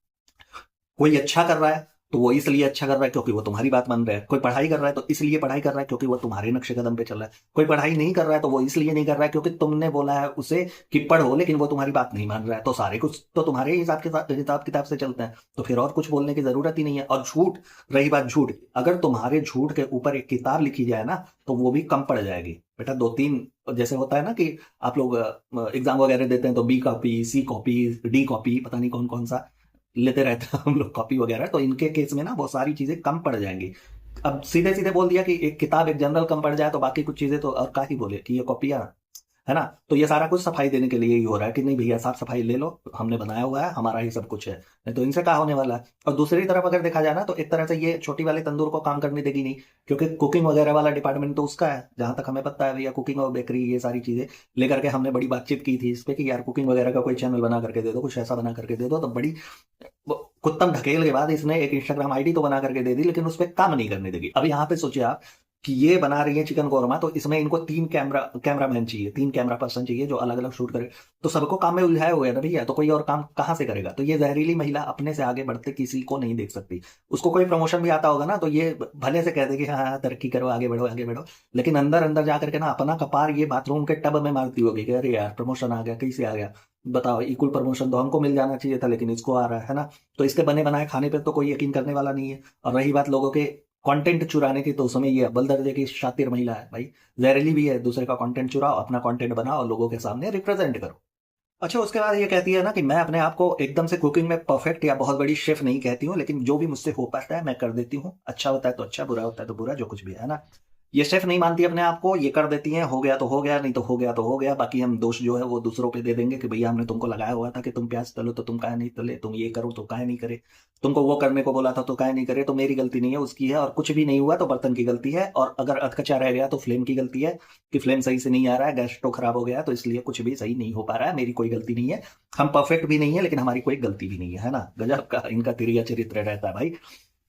कोई अच्छा कर रहा है तो वो इसलिए अच्छा कर रहा है क्योंकि वो तुम्हारी बात मान रहा है। कोई पढ़ाई कर रहा है तो इसलिए पढ़ाई कर रहा है क्योंकि वो तुम्हारे नक्शे कदम पे चल रहा है। कोई पढ़ाई नहीं कर रहा है तो वो इसलिए नहीं कर रहा है क्योंकि तुमने बोला है उसे कि पढ़ो, लेकिन वो तुम्हारी बात नहीं मान रहा है। तो सारे कुछ तो तुम्हारे हिसाब के हिसाब किताब से चलते हैं, तो फिर और कुछ बोलने की जरूरत ही नहीं है। और झूठ, रही बात झूठ, अगर तुम्हारे झूठ के ऊपर एक किताब लिखी जाए ना तो वो भी कम पड़ जाएगी बेटा। 2-3 जैसे होता है ना कि आप लोग एग्जाम वगैरह देते हैं तो बी कॉपी, सी कॉपी, डी कॉपी, पता नहीं कौन कौन सा लेते रहते हैं हम लोग कॉपी वगैरह। तो इनके केस में ना बहुत सारी चीजें कम पड़ जाएंगी। अब सीधे सीधे बोल दिया कि एक किताब एक जनरल कम पड़ जाए तो बाकी कुछ चीजें तो और क्या ही बोले कि ये कॉपियां। है ना। तो ये सारा कुछ सफाई देने के लिए ही हो रहा है कि नहीं भैया साफ सफाई ले लो, हमने बनाया हुआ है, हमारा ही सब कुछ है, नहीं तो इनसे क्या होने वाला है। और दूसरी तरफ अगर देखा जाए ना तो एक तरह से ये छोटी वाले तंदूर को काम करने देगी नहीं, क्योंकि कुकिंग वगैरह वाला डिपार्टमेंट तो उसका है, जहां तक हमें पता है भैया, कुकिंग और बेकरी ये सारी चीजें लेकर के हमने बड़ी बातचीत की थी इस पे कि यार कुकिंग वगैरह का कोई चैनल बना करके दे दो, कुछ ऐसा बना करके दे दो। तो बड़ी कुत्तम ढकेल के बाद इसने एक इंस्टाग्राम आईडी तो बना करके दे दी, लेकिन उस पर काम नहीं करने देगी। अब यहाँ पे सोचिए आप कि ये बना रही है चिकन कोरमा, तो इसमें इनको 3 कैमरामैन चाहिए, 3 कैमरा पर्सन चाहिए जो अलग अलग शूट करे। तो सबको काम में उलझाए हुए हैं ना भैया, तो कोई और काम कहाँ से करेगा। तो ये जहरीली महिला अपने से आगे बढ़ते किसी को नहीं देख सकती। उसको कोई प्रमोशन भी आता होगा ना तो ये भले से कहते कि हाँ हाँ तरक्की करो, आगे बढ़ो आगे बढ़ो, लेकिन अंदर अंदर जाकर के ना अपना कपार ये बाथरूम के टब में मारती होगी कि अरे यार प्रमोशन आ गया, कैसे आ गया बताओ। इक्वल प्रमोशन तो हमको मिल जाना चाहिए था, लेकिन इसको आ रहा है ना। तो इसके बने बनाए खाने पे तो कोई यकीन करने वाला नहीं है। और रही बात लोगों के कंटेंट चुराने की, तो उसमें ये अव्वल दर्जे की शातिर महिला है भाई, जहरीली भी है। दूसरे का कंटेंट चुराओ, अपना कंटेंट बनाओ और लोगों के सामने रिप्रेजेंट करो। अच्छा, उसके बाद ये कहती है ना कि मैं अपने आप को एकदम से कुकिंग में परफेक्ट या बहुत बड़ी शेफ नहीं कहती हूँ, लेकिन जो भी मुझसे हो पाता है मैं कर देती हूँ। अच्छा होता है तो अच्छा, बुरा होता है तो बुरा, जो कुछ भी है ना। ये शेफ नहीं मानती अपने आप को, ये कर देती हैं, हो गया तो हो गया, नहीं तो हो गया तो हो गया, बाकी हम दोष जो है वो दूसरों पे दे देंगे कि भैया हमने तुमको लगाया हुआ था कि तुम प्याज तलो तो तुम काहे नहीं तले, तुम ये करो तो काहे नहीं करे, तुमको वो करने को बोला था तो काहे नहीं करे। तो मेरी गलती नहीं है, उसकी है। और कुछ भी नहीं हुआ तो बर्तन की गलती है, और अगर अधकच्चा रह गया तो फ्लेम की गलती है कि फ्लेम सही से नहीं आ रहा है, गैस स्टोव खराब हो गया तो इसलिए कुछ भी सही नहीं हो पा रहा है, मेरी कोई गलती नहीं है। हम परफेक्ट भी नहीं है, लेकिन हमारी कोई गलती भी नहीं है ना। गजब का इनका तिरिया चरित्र रहता है भाई।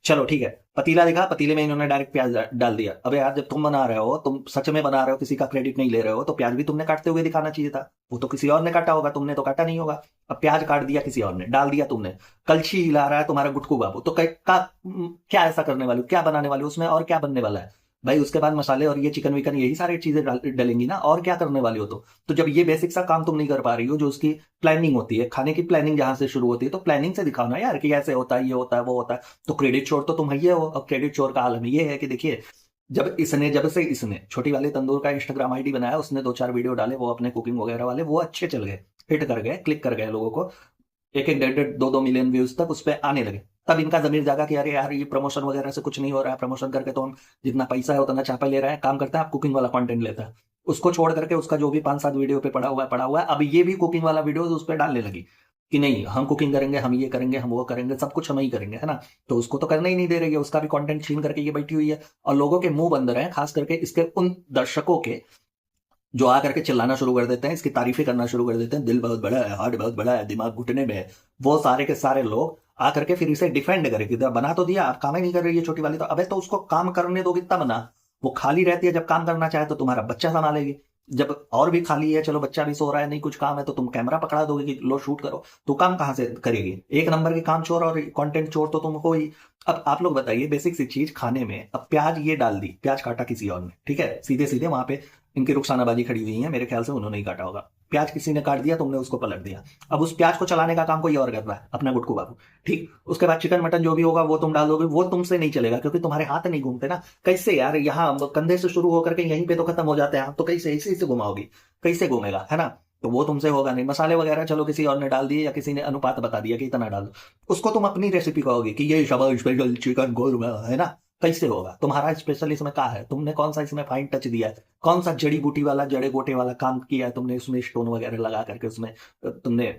चलो ठीक है, पतीला दिखा, पतीले में इन्होंने डायरेक्ट प्याज डाल दिया। अबे यार जब तुम बना रहे हो, तुम सच में बना रहे हो, किसी का क्रेडिट नहीं ले रहे हो, तो प्याज भी तुमने काटते हुए दिखाना चाहिए था। वो तो किसी और ने काटा होगा, तुमने तो काटा नहीं होगा। अब प्याज काट दिया किसी और ने, डाल दिया तुमने। कलछी हिला रहा है तुम्हारा गुटकू बाबू, तो क्या ऐसा करने वाले हो, क्या बनाने वाले हो उसमें, और क्या बनने वाला है भाई। उसके बाद मसाले और ये चिकन विकन यही सारी चीजें डलेंगी ना, और क्या करने वाली हो। तो जब ये बेसिक सा काम तुम नहीं कर पा रही हो, जो उसकी प्लानिंग होती है, खाने की प्लानिंग जहां से शुरू होती है, तो प्लानिंग से दिखाओ ना यार कि ऐसे होता है, ये होता है, वो होता है। तो क्रेडिट चोर तो तुम ही हो। अब क्रेडिट चोर का आलम ये है कि देखिए, जब से इसने छोटी वाले तंदूर का इंस्टाग्राम आईडी बनाया, उसने 2-4 वीडियो डाले वो अपने कुकिंग वगैरह वाले, वो अच्छे चल गए, हिट कर गए, क्लिक कर गए, लोगों को 1-1, 1.5, 2-2 मिलियन व्यूज तक उस पर आने लगे। तब इनका जमीर जागा कि अरे यार ये प्रमोशन वगैरह से कुछ नहीं हो रहा है, प्रमोशन करके तो हम जितना पैसा है उतना चापा ले रहे हैं। काम करता है, आप कुकिंग वाला कंटेंट लेता है, उसको छोड़ करके उसका जो भी 5-7 वीडियो पे पड़ा हुआ है, अब ये भी कुकिंग वाला वीडियो उस पर डालने लगी कि नहीं हम कुकिंग करेंगे, हम ये करेंगे, हम वो करेंगे, सब कुछ हम ही करेंगे, है ना। तो उसको तो करना ही नहीं दे रही है, उसका भी कंटेंट छीन करके ये बैठी हुई है। और लोगों के मुंह बंद रहे हैं, खास करके इसके उन दर्शकों के जो आकर के चिल्लाना शुरू कर देते हैं, इसकी तारीफें करना शुरू कर देते हैं, दिल बहुत बड़ा है, हार्ट बहुत बड़ा है, दिमाग घुटने में है। वो सारे के सारे लोग आकर के फिर इसे डिफेंड करेंगे, बना तो दिया, आप काम ही नहीं कर रही है छोटी वाली, तो अबे तो उसको काम करने दो, कितना बना। वो खाली रहती है, जब काम करना चाहे तो तुम्हारा बच्चा संभालेगी। जब और भी खाली है, चलो बच्चा भी सो रहा है, नहीं कुछ काम है, तो तुम कैमरा पकड़ा दोगे कि लो शूट करो। तो काम कहाँ से करेगी। एक नंबर की काम चोर और कंटेंट चोर तो तुमको ही। अब आप लोग बताइए, बेसिक सी चीज खाने में, अब प्याज ये डाल दी, प्याज काटा किसी और ने, ठीक है, सीधे सीधे वहां पे इनकी रुखसानाबाजी खड़ी हुई है, मेरे ख्याल से उन्होंने ही काटा होगा। प्याज किसी ने काट दिया, तुमने उसको पलट दिया। अब उस प्याज को चलाने का काम कोई और कर रहा है, अपना गुटकू बाबू, ठीक। उसके बाद चिकन मटन जो भी होगा वो तुम डाल दोगे, वो तुमसे नहीं चलेगा, क्योंकि तुम्हारे हाथ नहीं घूमते ना। कैसे यार, यहाँ कंधे से शुरू होकर के यहीं पे तो खत्म हो जाते हैं, तो कैसे इसी से घुमाओगी, कैसे घूमेगा, है ना। तो वो तुमसे होगा नहीं। मसाले वगैरह चलो किसी और ने डाल दिए, या किसी ने अनुपात बता दिया कि इतना डाल दो, उसको तुम अपनी रेसिपी कहोगे कि ये शबा स्पेशल चिकन गोरमा है ना। कैसे होगा, तुम्हारा स्पेशल इसमें क्या है, तुमने कौन सा इसमें फाइन टच दिया है, कौन सा जड़ी बूटी वाला जड़े गोटे वाला काम किया है तुमने, उसमें स्टोन वगैरह लगा करके उसमें तुमने।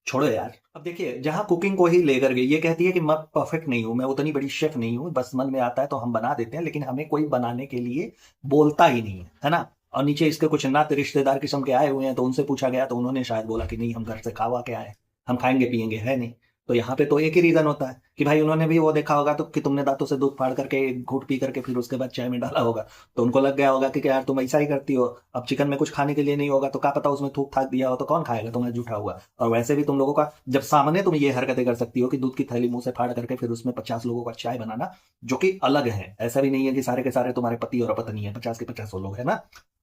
छोड़ो यार। अब देखिए, जहां कुकिंग को ही लेकर गई, ये कहती है कि मैं परफेक्ट नहीं हूं, मैं उतनी बड़ी शेफ नहीं हूं, बस मन में आता है तो हम बना देते हैं, लेकिन हमें कोई बनाने के लिए बोलता ही नहीं है ना। और नीचे इसके कुछ नाते रिश्तेदार किस्म के आए हुए हैं, तो उनसे पूछा गया तो उन्होंने शायद बोला कि नहीं हम घर से खावा के आए, हम खाएंगे पियेंगे है नहीं। तो यहाँ पे तो एक ही रीजन होता है कि भाई उन्होंने भी वो देखा होगा तो कि तुमने दांतों से दूध फाड़ करके एक घूंट पी करके फिर उसके बाद चाय में डाला होगा, तो उनको लग गया होगा कि यार तुम ऐसा ही करती हो। अब चिकन में कुछ खाने के लिए नहीं होगा तो क्या पता उसमें थूक थाक दिया हो, तो कौन खाएगा, तुम्हें झूठा हुआ। और वैसे भी तुम लोगों का जब सामने तुम ये हरकतें कर सकती हो कि दूध की थैली मुंह से फाड़ करके फिर उसमें 50 लोगों का चाय बनाना, जो कि अलग है, ऐसा भी नहीं है कि सारे के सारे तुम्हारे पति और पत्नी है, 50 के 50 लोग है ना।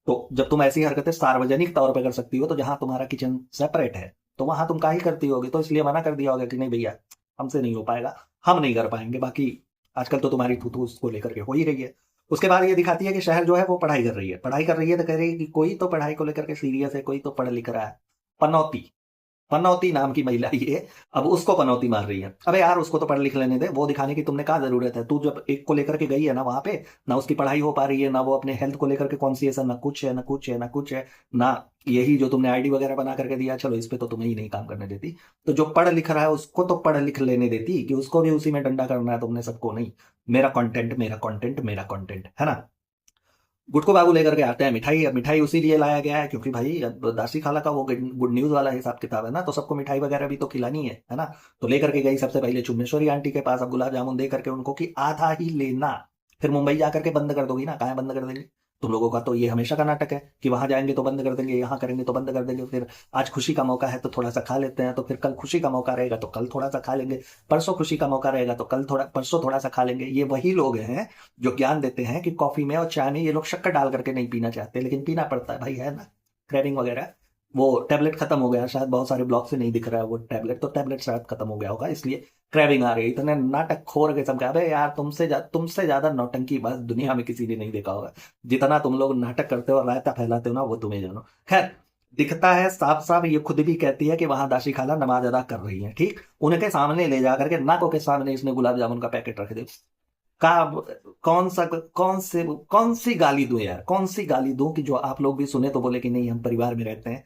तो जब तुम ऐसी हरकतें सार्वजनिक तौर पर कर सकती हो, तो जहां तुम्हारा किचन सेपरेट है तो वहां तुम का ही करती होगी, तो इसलिए मना कर दिया होगा कि नहीं भैया हमसे नहीं हो पाएगा, हम नहीं कर पाएंगे। बाकी आजकल तो तुम्हारी थूथू उसको लेकर के हो ही रही है। उसके बाद ये दिखाती है कि शहर जो है वो पढ़ाई कर रही है, पढ़ाई कर रही है, तो कह रही है कि कोई तो पढ़ाई को लेकर के सीरियस है, कोई तो पढ़ लिख रहा है। पनौती, पनौती नाम की महिला ये अब उसको पनौती मार रही है। अबे यार उसको तो पढ़ लिख लेने दे, वो दिखाने की तुमने क्या जरूरत है? तू जब एक को लेकर के गई है ना वहां पे, ना उसकी पढ़ाई हो पा रही है, ना वो अपने हेल्थ को लेकर के कॉन्सियस है, ना कुछ है, ना कुछ है, ना कुछ है, ना यही जो तुमने आईडी वगैरह बना करके दिया, चलो इस पे तो तुम्हें ही नहीं काम करने देती। तो जो पढ़ लिख रहा है उसको तो पढ़ लिख लेने देती, कि उसको भी उसी में डंडा करना है तुमने, सबको नहीं। मेरा कंटेंट मेरा कंटेंट मेरा कंटेंट, है ना। गुटको बाबू लेकर के आते हैं मिठाई। अब मिठाई उसी लिए लाया गया है क्योंकि भाई अब दासी खाला का वो गुड न्यूज वाला हिसाब किताब है ना, तो सबको मिठाई वगैरह भी तो खिलानी है ना। तो लेकर के गई सबसे पहले चुम्बेश्वरी आंटी के पास, अब गुलाब जामुन दे करके उनको कि आधा ही लेना, फिर मुंबई जाकर के बंद कर दोगी ना, कहाँ बंद कर देंगे तुम लोगों का? तो ये हमेशा का नाटक है कि वहां जाएंगे तो बंद कर देंगे, यहाँ करेंगे तो बंद कर देंगे, फिर आज खुशी का मौका है तो थोड़ा सा खा लेते हैं, तो फिर कल खुशी का मौका रहेगा तो कल थोड़ा सा खा लेंगे, परसों खुशी का मौका रहेगा तो कल थोड़ा, परसों थोड़ा सा खा लेंगे। ये वही लोग हैं जो ज्ञान देते हैं कि कॉफी में और चाय में ये लोग शक्कर डाल करके नहीं पीना चाहते, लेकिन पीना पड़ता है भाई, है ना। क्रेविंग वगैरह, वो टैबलेट खत्म हो गया शायद, बहुत सारे ब्लॉक से नहीं दिख रहा है वो टैबलेट, तो टैबलेट शायद खत्म हो गया होगा इसलिए क्रेविंग आ रही है। इतने नाटक खोर के सब, अबे यार तुमसे ज्यादा नौटंकी बस दुनिया में किसी ने नहीं देखा होगा। जितना तुम लोग नाटक करते हो और रायता फैलाते हो ना, वो तुम्हें जानो। खैर, दिखता है साफ साफ, ये खुद भी कहती है कि वहां दाशी खाला नमाज अदा कर रही है, ठीक। उनके सामने ले जा करके, नाकों के सामने इसने गुलाब जामुन का पैकेट रख दे का। कौन सी गाली दूं यार, कौन सी गाली दूं कि जो आप लोग भी सुने तो बोले कि नहीं हम परिवार में रहते हैं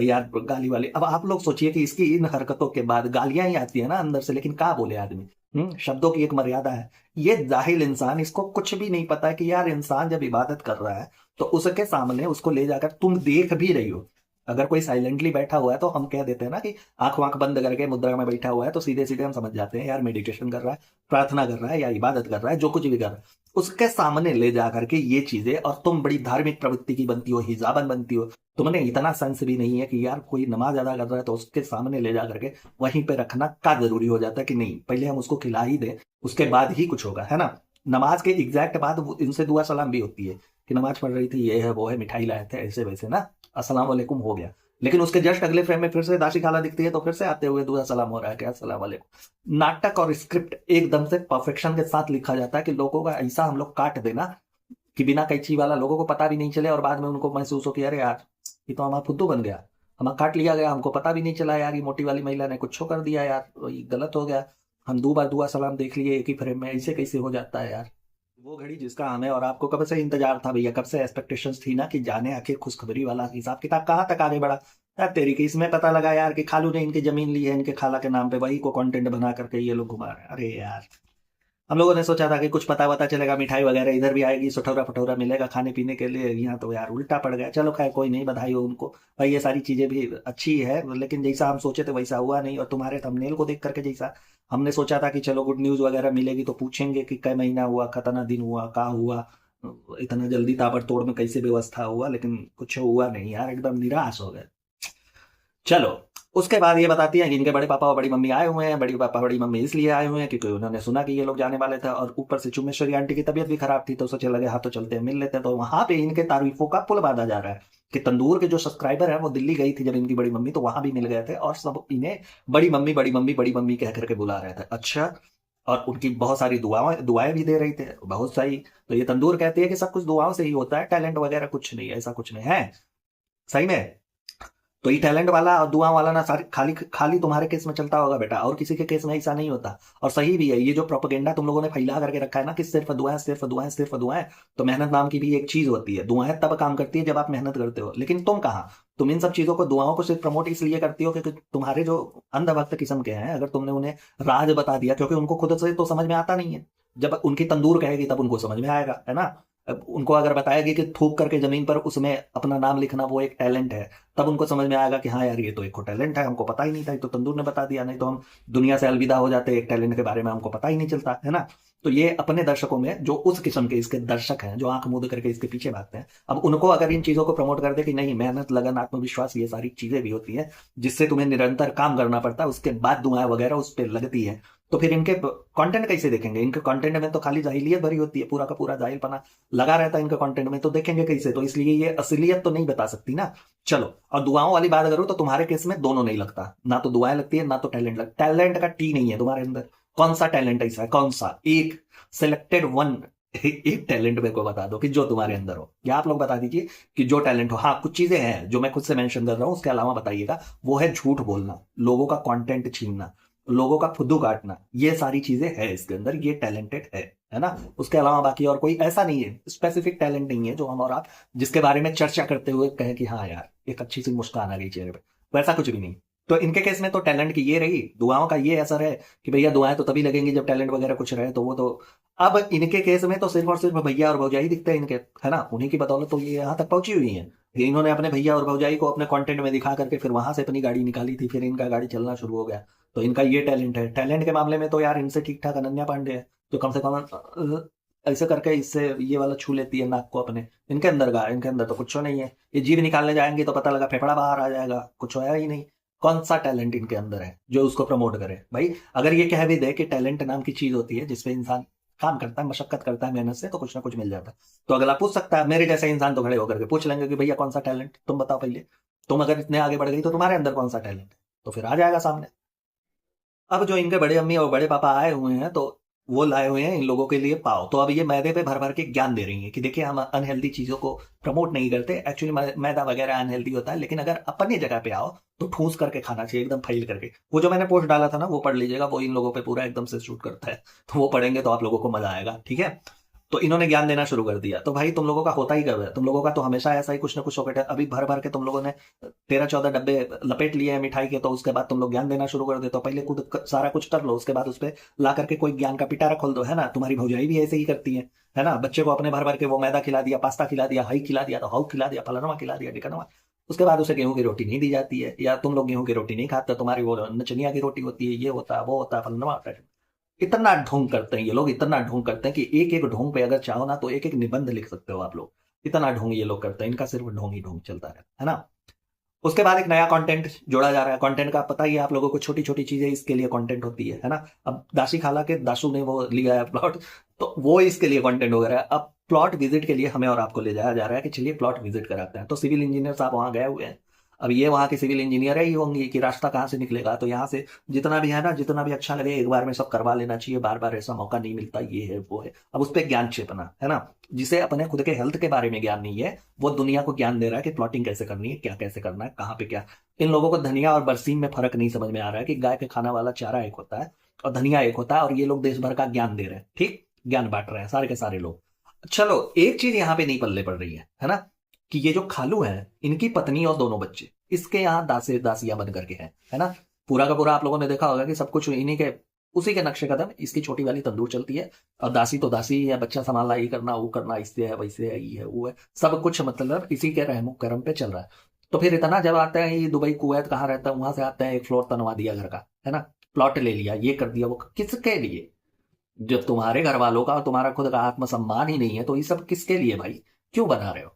यार, गाली वाली। अब आप लोग सोचिए कि इसकी इन हरकतों के बाद गालियां ही आती है ना अंदर से, लेकिन क्या बोले आदमी। शब्दों की एक मर्यादा है। ये जाहिल इंसान, इसको कुछ भी नहीं पता है कि यार इंसान जब इबादत कर रहा है तो उसके सामने उसको ले जाकर, तुम देख भी रही हो, अगर कोई साइलेंटली बैठा हुआ है तो हम कह देते हैं ना कि आंख वाँख बंद करके मुद्रा में बैठा हुआ है, तो सीधे सीधे हम समझ जाते हैं यार मेडिटेशन कर रहा है, प्रार्थना कर रहा है, या इबादत कर रहा है, जो कुछ भी कर रहा है। उसके सामने ले जा करके ये चीजें, और तुम बड़ी धार्मिक प्रवृत्ति की बनती हो, हिजाबन बनती हो, तुमने इतना सेंस भी नहीं है कि यार कोई नमाज अदा कर रहा है तो उसके सामने ले जा करके वहीं पे रखना का जरूरी हो जाता है कि नहीं, पहले हम उसको खिला ही दें, उसके बाद ही कुछ होगा, है ना। नमाज के एग्जैक्ट बाद इनसे दुआ सलाम भी होती है कि नमाज पढ़ रही थी, ये है वो है, मिठाई लाए थे, ऐसे वैसे ना, अस्सलाम वालेकुम हो गया। लेकिन उसके जस्ट अगले फ्रेम में फिर से दाशी खाला दिखती है तो फिर से आते हुए दुआ सलाम हो रहा है, क्या अस्सलाम वालेकुम। नाटक और स्क्रिप्ट एकदम से परफेक्शन के साथ लिखा जाता है कि लोगों का ऐसा हम लोग काट देना कि बिना कैंची वाला लोगों को पता भी नहीं चले, और बाद में उनको महसूस हो कि अरे यार ये तो हमारा फुद्दू बन गया, हमारा काट लिया गया, हमको पता भी नहीं चला यार, ये मोटी वाली महिला ने कुछ कर दिया यार, ये गलत हो गया, हम 2 बार दुआ सलाम देख लिए एक ही फ्रेम में, ऐसे कैसे हो जाता है यार। वो घड़ी जिसका हमें और आपको कब से इंतजार था भैया, कब से एक्सपेक्टेशंस थी ना कि जाने आखिर खुशखबरी वाला हिसाब किताब कहाँ तक आगे बढ़ा। यार तेरी की इसमें पता लगा यार कि खालू ने इनकी जमीन ली है इनके खाला के नाम पे, वही को कंटेंट बना करके ये लोग घुमा रहे हैं। अरे यार, हम लोगों ने सोचा था कि कुछ पता चलेगा, मिठाई वगैरह इधर भी आएगी, सठौरा फटौरा मिलेगा खाने पीने के लिए, यहाँ तो यार उल्टा पड़ गया। चलो खैर कोई नहीं, बधाई हो उनको भाई, ये सारी चीजें भी अच्छी है, लेकिन जैसा हम सोचे थे वैसा हुआ नहीं। और तुम्हारे थंबनेल को देख करके जैसा हमने सोचा था कि चलो गुड न्यूज वगैरह मिलेगी तो पूछेंगे कि कै महीना हुआ, कितना दिन हुआ, क्या हुआ, इतना जल्दी ताबड़तोड़ में कैसे व्यवस्था हुआ, लेकिन कुछ हुआ नहीं यार, एकदम निराश हो गए। चलो, उसके बाद ये बताती हैं कि इनके बड़े पापा और बड़ी मम्मी आए हुए हैं। बड़ी पापा बड़ी मम्मी इसलिए आए हुए हैं क्योंकि उन्होंने सुना कि ये लोग जाने वाले थे, और ऊपर से चुम्बेश्वरी आंटी की तबीयत भी खराब थी, तो सोचे लगे हाँ तो चलते हैं मिल लेते हैं। तो वहां पे इनके तारीफों का पुल बांधा जा रहा है कि तंदूर के जो सब्सक्राइबर है वो दिल्ली गई थी जब इनकी बड़ी मम्मी, तो वहां भी मिल गए थे और सब इन्हें बड़ी मम्मी बड़ी मम्मी बड़ी मम्मी कह करके बुला रहे थे। अच्छा, और उनकी बहुत सारी दुआएं दुआएं भी दे रही थे बहुत सारी। तो ये तंदूर कहती है कि सब कुछ दुआओं से ही होता है, टैलेंट वगैरह कुछ नहीं, ऐसा कुछ नहीं है सही में। तो ये टैलेंट वाला और दुआ वाला ना सारी खाली खाली तुम्हारे केस में चलता होगा बेटा, और किसी के केस में ऐसा नहीं होता। और सही भी है, ये जो प्रोपेगेंडा तुम लोगों ने फैला करके रखा है ना कि सिर्फ दुआएं सिर्फ दुआएं सिर्फ दुआएं, तो मेहनत नाम की भी एक चीज होती है। दुआएं तब काम करती है जब आप मेहनत करते हो, लेकिन तुम कहाँ, तुम इन सब चीजों को, दुआओं को सिर्फ प्रमोट इसलिए करती हो क्योंकि तुम्हारे जो अंधभक्त किस्म के हैं, अगर तुमने उन्हें राज बता दिया, क्योंकि उनको खुद से तो समझ में आता नहीं है, जब उनकी तंदूर कहेगी तब उनको समझ में आएगा, है ना। अब उनको अगर बताएगी कि थूक करके जमीन पर उसमें अपना नाम लिखना वो एक टैलेंट है, तब उनको समझ में आएगा कि हाँ यार ये तो एक टैलेंट है, हमको पता ही नहीं था, ये तो तंदूर ने बता दिया, नहीं तो हम दुनिया से अलविदा हो जाते, एक टैलेंट के बारे में हमको पता ही नहीं चलता, है ना। तो ये अपने दर्शकों में जो उस किस्म के इसके दर्शक हैं जो आंख मूंद करके इसके पीछे भागते हैं, अब उनको अगर इन चीजों को प्रमोट कर दे कि नहीं मेहनत लगन आत्मविश्वास ये सारी चीजें भी होती है जिससे तुम्हें निरंतर काम करना पड़ता है, उसके बाद दुआएं वगैरह उस पर लगती है, तो फिर इनके कंटेंट कैसे देखेंगे। इनके कंटेंट में तो खाली जाहिलियत भरी होती है, पूरा का पूरा जाहिलपना लगा रहता है इनके कंटेंट में, तो देखेंगे कैसे। तो इसलिए ये असलियत तो नहीं बता सकती ना। चलो, और दुआओं वाली बात करूं तो तुम्हारे केस में दोनों नहीं लगता, ना तो दुआएं लगती है ना तो टैलेंट लगता। टैलेंट का टी नहीं है तुम्हारे अंदर। कौन सा टैलेंट ऐसा है, कौन सा एक सिलेक्टेड वन एक टैलेंट मेरे को बता दो कि जो तुम्हारे अंदर हो, या आप लोग बता दीजिए कि जो टैलेंट हो। हाँ, कुछ चीजें हैं जो मैं खुद से मेंशन कर रहा हूं, उसके अलावा बताइएगा। वो है झूठ बोलना, लोगों का कंटेंट छीनना, लोगों का फुद्दू काटना, ये सारी चीजें है इसके अंदर, ये टैलेंटेड है ना। उसके अलावा बाकी और कोई ऐसा नहीं है, स्पेसिफिक टैलेंट नहीं है जो हम और आप जिसके बारे में चर्चा करते हुए कहें कि हाँ यार एक अच्छी सी मुस्कान आ गई चेहरे पे, वैसा कुछ भी नहीं। तो इनके केस में तो टैलेंट की ये रही, दुआओं का ये असर है कि भैया दुआएं तो तभी लगेंगी जब टैलेंट वगैरह कुछ रहे, तो वो तो अब इनके केस में तो सिर्फ और सिर्फ भैया और भौजाई दिखते हैं इनके, है ना। उन्हीं की बदौलत तो ये यहाँ तक पहुंची हुई है। इन्होंने अपने भैया और भौजाई को अपने कंटेंट में दिखा करके फिर वहां से अपनी गाड़ी निकाली थी, फिर इनका गाड़ी चलना शुरू हो गया। तो इनका ये टैलेंट है। टैलेंट के मामले में तो यार इनसे ठीक ठाक अनन्या पांडे है, तो कम से कम ऐसे करके इससे ये वाला छू लेती है नाक को अपने। इनके अंदर का, इनके अंदर तो कुछ नहीं है। ये जीभ निकालने जाएंगे तो पता लगा फेफड़ा बाहर आ जाएगा, कुछ होया ही नहीं। कौन सा टैलेंट इनके अंदर है जो उसको प्रमोट करे भाई। अगर ये कह भी दे कि टैलेंट नाम की चीज होती है जिसपे इंसान काम करता है, मशक्कत करता है मेहनत से, तो कुछ ना कुछ मिल जाता है। तो अगला पूछ सकता है, मेरे जैसे इंसान तो खड़े होकर के पूछ लेंगे कि भैया कौन सा टैलेंट, तुम बताओ पहले। तुम अगर इतने आगे बढ़ गई तो तुम्हारे अंदर कौन सा टैलेंट है, तो फिर आ जाएगा सामने। अब जो इनके बड़े अम्मी और बड़े पापा आए हुए हैं, तो वो लाए हुए हैं इन लोगों के लिए पाव। तो अब ये मैदे पे भर भर के ज्ञान दे रही है कि देखिए हम अनहेल्दी चीजों को प्रमोट नहीं करते, एक्चुअली मैदा वगैरह अनहेल्दी होता है, लेकिन अगर अपनी जगह पे आओ तो ठूस करके खाना चाहिए, एकदम फैल करके। वो जो मैंने पोस्ट डाला था ना, वो पढ़ लीजिएगा, वो इन लोगों पे पूरा एकदम से शूट करता है। तो वो पढ़ेंगे तो आप लोगों को मजा आएगा, ठीक है। तो इन्होंने ज्ञान देना शुरू कर दिया। तो भाई तुम लोगों का होता ही कब है, तुम लोगों का तो हमेशा ऐसा ही कुछ ना कुछ पॉकेट है। अभी भर भर के तुम लोगों ने 13-14 डब्बे लपेट लिए हैं मिठाई के, तो उसके बाद तुम लोग ज्ञान देना शुरू कर देते हो। पहले खुद सारा कुछ कर लो, उसके बाद उस पर ला करके कोई ज्ञान का पिटारा खोल दो, है ना। तुम्हारी भौजाई भी ऐसे ही करती है ना। बच्चे को अपने भर भर के वो मैदा खिला दिया, पास्ता खिला दिया, हाई खिला दिया, तो हाउ खिला दिया, फलाना खिला दिया, ढिकनवा। उसके बाद उसे गेहूं की रोटी नहीं दी जाती है, या तुम लोग गेहूं की रोटी नहीं खाते, तुम्हारी वो नचनिया की रोटी होती है, ये होता है वो होता है, फलाना होता है। इतना ढोंग करते हैं ये लोग, इतना ढोंग करते हैं कि एक एक ढोंग पे अगर चाहो ना तो एक एक निबंध लिख सकते हो आप लोग। इतना ढोंग ये लोग करते हैं, इनका सिर्फ ढोंग ही ढोंग चलता है ना। उसके बाद एक नया कंटेंट जोड़ा जा रहा है। कंटेंट का पता ही है आप लोगों को, छोटी छोटी चीजें इसके लिए कंटेंट होती है ना। अब दासी खाला के दासू ने वो लिया है प्लॉट, तो वो इसके लिए कंटेंट हो रहा है। अब प्लॉट विजिट के लिए हमें और आपको ले जाया जा रहा है कि चलिए प्लॉट विजिट कराते हैं। तो सिविल इंजीनियर साहब वहां गए हुए हैं। अब ये वहां के सिविल इंजीनियर ही होंगे कि रास्ता कहाँ से निकलेगा, तो यहाँ से जितना भी है ना, जितना भी अच्छा लगे एक बार में सब करवा लेना चाहिए, बार बार ऐसा मौका नहीं मिलता, ये है वो है। अब उस पर ज्ञान छेपना, है ना। जिसे अपने खुद के हेल्थ के बारे में ज्ञान नहीं है, वो दुनिया को ज्ञान दे रहा है कि प्लॉटिंग कैसे करनी है, क्या कैसे करना है, कहाँ पे क्या। इन लोगों को धनिया और बरसीम में फर्क नहीं समझ में आ रहा है कि गाय के खाना वाला चारा एक होता है और धनिया एक होता है, और ये लोग देश भर का ज्ञान दे रहे हैं, ठीक, ज्ञान बांट रहे हैं सारे के सारे लोग। चलो एक चीज यहाँ पे नहीं पल्ले पड़ रही है ना, कि ये जो खालू है इनकी पत्नी और दोनों बच्चे इसके यहाँ दासे दासियां बन करके हैं, है ना। पूरा का पूरा आप लोगों ने देखा होगा कि सब कुछ इन्हीं के, उसी के नक्शे कदम इसकी छोटी वाली तंदूर चलती है। और दासी तो दासी ही है, बच्चा संभालना, ये करना वो करना, इससे है वैसे है, ये है वो है, सब कुछ मतलब इसी के रहमो करम पे चल रहा है। तो फिर इतना जब आता है ये दुबई कुवैत कहाँ रहता है, वहां से आता है एक फ्लोर तनवा दिया घर का, है ना, प्लॉट ले लिया, ये कर दिया वो, किसके लिए। जब तुम्हारे घर वालों का और तुम्हारा खुद का आत्मसम्मान ही नहीं है, तो ये सब किसके लिए भाई, क्यों बना रहे हो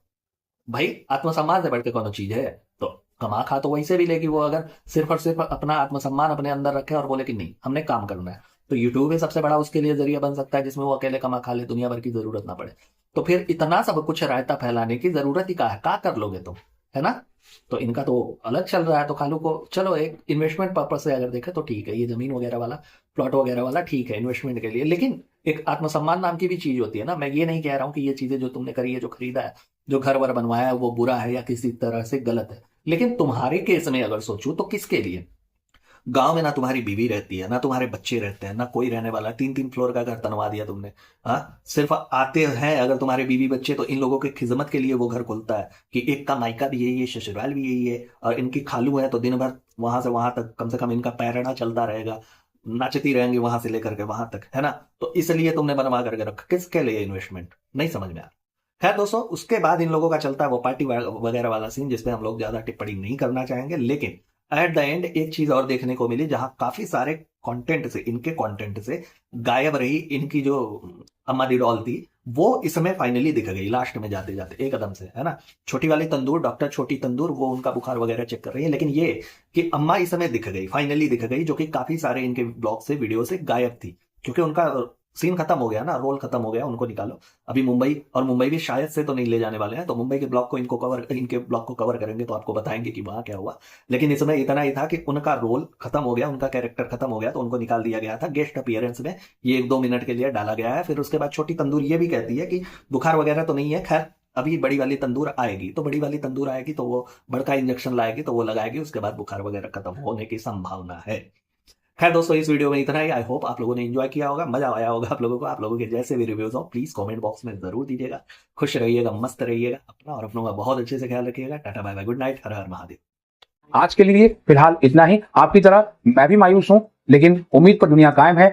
भाई। आत्मसम्मान से बढ़ के कौन चीज है। तो कमा खा तो वहीं से भी लेगी वो, अगर सिर्फ और सिर्फ अपना आत्मसम्मान अपने अंदर रखे और बोले कि नहीं हमने काम करना है, तो यूट्यूब ही सबसे बड़ा उसके लिए जरिया बन सकता है जिसमें वो अकेले कमा खा ले, दुनिया भर की जरूरत ना पड़े। तो फिर इतना सब कुछ रायता फैलाने की जरूरत ही क्या कर लोगे तुम, है ना। तो इनका तो अलग चल रहा है। तो खालू को चलो एक इन्वेस्टमेंट पर्पज से अगर देखे तो ठीक है, ये जमीन वगैरह वाला प्लॉट वगैरह वाला ठीक है इन्वेस्टमेंट के लिए, लेकिन एक आत्मसम्मान नाम की भी चीज होती है ना। मैं ये नहीं कह रहा हूँ कि ये चीजें जो तुमने करी है, जो खरीदा है, जो घर वर बनवाया है, वो बुरा है या किसी तरह से गलत है, लेकिन तुम्हारे केस में अगर सोचूं तो किसके लिए। गांव में ना तुम्हारी बीवी रहती है, ना तुम्हारे बच्चे रहते हैं, ना कोई रहने वाला, 3-3 फ्लोर का घर तनवा दिया तुमने। हाँ, सिर्फ आते हैं अगर तुम्हारे बीवी बच्चे, तो इन लोगों की खिदमत के लिए वो घर खुलता है कि एक का मायका भी यही है, ससुराल भी यही है, और इनकी खालू है तो दिन भर वहां से वहां तक कम से कम इनका पैरना चलता रहेगा, नाचती रहेंगे वहां से लेकर के वहां तक, है ना। तो इसलिए तुमने बनवा करके रखा, किसके लिए इन्वेस्टमेंट, नहीं समझ में आ रहा। है दोस्तों, उसके बाद इन लोगों का चलता है वो पार्टी वगैरह वाला सीन, जिसपे हम लोग ज्यादा टिप्पणी नहीं करना चाहेंगे। लेकिन एट द एंड एक चीज और देखने को मिली, जहां काफी सारे कंटेंट से, इनके कंटेंट से गायब रही इनकी जो अम्मा दी डॉल थी, वो इसमें फाइनली दिख गई लास्ट में जाते जाते एक कदम से, है ना। छोटी वाली तंदूर, डॉक्टर छोटी तंदूर, वो उनका बुखार वगैरह चेक कर रही है, लेकिन ये कि अम्मा इसमें दिख गई, फाइनली दिख गई, जो कि काफी सारे इनके ब्लॉग से, वीडियो से गायब थी, क्योंकि उनका सीन खत्म हो गया ना, रोल खत्म हो गया, उनको निकालो। अभी मुंबई, और मुंबई भी शायद से तो नहीं ले जाने वाले हैं, तो मुंबई के ब्लॉक को इनके ब्लॉक को कवर करेंगे तो आपको बताएंगे कि वहां क्या हुआ। लेकिन इसमें इतना ही था कि उनका रोल खत्म हो गया, उनका कैरेक्टर खत्म हो गया, तो उनको निकाल दिया गया था गेस्ट अपीयरेंस में। ये 1-2 मिनट के लिए डाला गया है। फिर उसके बाद छोटी तंदूर ये भी कहती है कि बुखार वगैरह तो नहीं है, खैर अभी बड़ी वाली तंदूर आएगी, तो बड़ी वाली तंदूर आएगी तो वो बड़का इंजेक्शन लाएगी, तो वो लगाएगी, उसके बाद बुखार वगैरह खत्म होने की संभावना है। खैर दोस्तों, इस वीडियो में इतना ही। आई होप आप लोगों ने एंजॉय किया होगा, मजा आया होगा आप लोगों को। आप लोगों के जैसे भी रिव्यूज हो प्लीज कमेंट बॉक्स में जरूर दीजिएगा। खुश रहिएगा, मस्त रहिएगा, अपना और अपनों का बहुत अच्छे से ख्याल रखिएगा। Tata bye bye, good night, हर हर महादेव। आज के लिए फिलहाल इतना ही। आपकी तरह मैं भी मायूस हूं, लेकिन उम्मीद पर दुनिया कायम है।